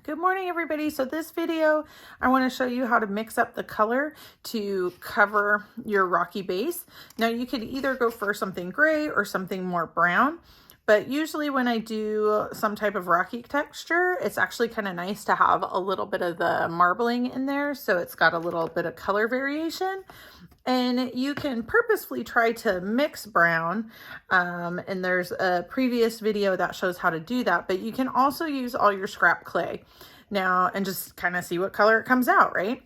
Good morning, everybody. So this video, I want to show you how to mix up the color to cover your rocky base. Now you could either go for something gray or something more brown, but usually when I do some type of rocky texture, it's actually kind of nice to have a little bit of the marbling in there. So it's got a little bit of color variation. And you can purposefully try to mix brown, and there's a previous video that shows how to do that, but you can also use all your scrap clay now and just kind of see what color it comes out, right?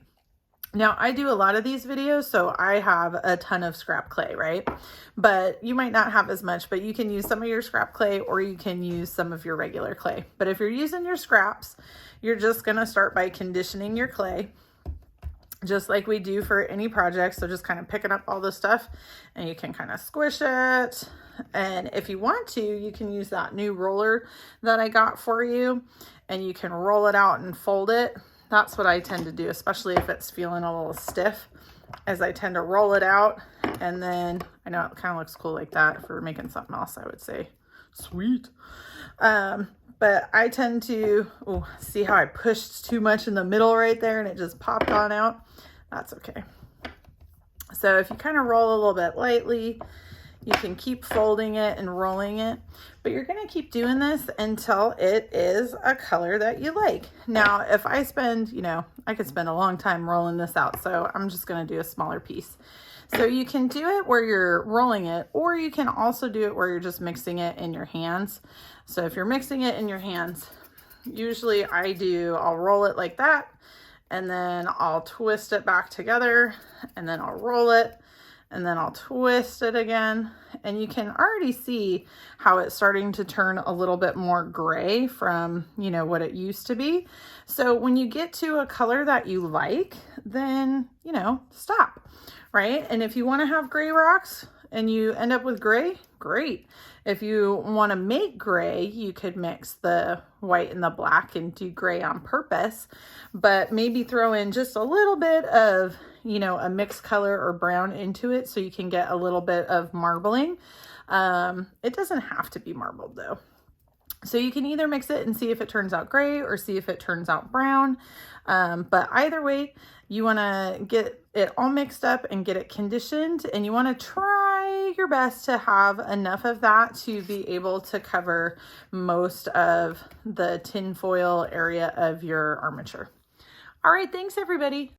Now, I do a lot of these videos, so I have a ton of scrap clay, right? But you might not have as much, but you can use some of your scrap clay or you can use some of your regular clay. But if you're using your scraps, you're just gonna start by conditioning your clay, just like we do for any project. So just kind of picking up all the stuff and you can kind of squish it. And if you want to, you can use that new roller that I got for you and you can roll it out and fold it. That's what I tend to do, especially if it's feeling a little stiff, as I tend to roll it out. And then I know it kind of looks cool like that. If we're making something else, I would say sweet. But I tend to, see how I pushed too much in the middle right there and it just popped on out? That's okay. So if you kind of roll a little bit lightly, you can keep folding it and rolling it, but you're going to keep doing this until it is a color that you like. Now, if I spend, I could spend a long time rolling this out, so I'm just going to do a smaller piece. So you can do it where you're rolling it, or you can also do it where you're just mixing it in your hands. So if you're mixing it in your hands, usually I'll roll it like that, and then I'll twist it back together, and then I'll roll it, and then I'll twist it again. And you can already see how it's starting to turn a little bit more gray from, what it used to be. So when you get to a color that you like, then, stop, right? And if you want to have gray rocks and you end up with gray, great. If you want to make gray, you could mix the white and the black and do gray on purpose, but maybe throw in just a little bit of, a mixed color or brown into it so you can get a little bit of marbling. It doesn't have to be marbled though. So you can either mix it and see if it turns out gray or see if it turns out brown. But either way, you want to get it all mixed up and get it conditioned, and you want to try your best to have enough of that to be able to cover most of the tin foil area of your armature. All right, thanks everybody.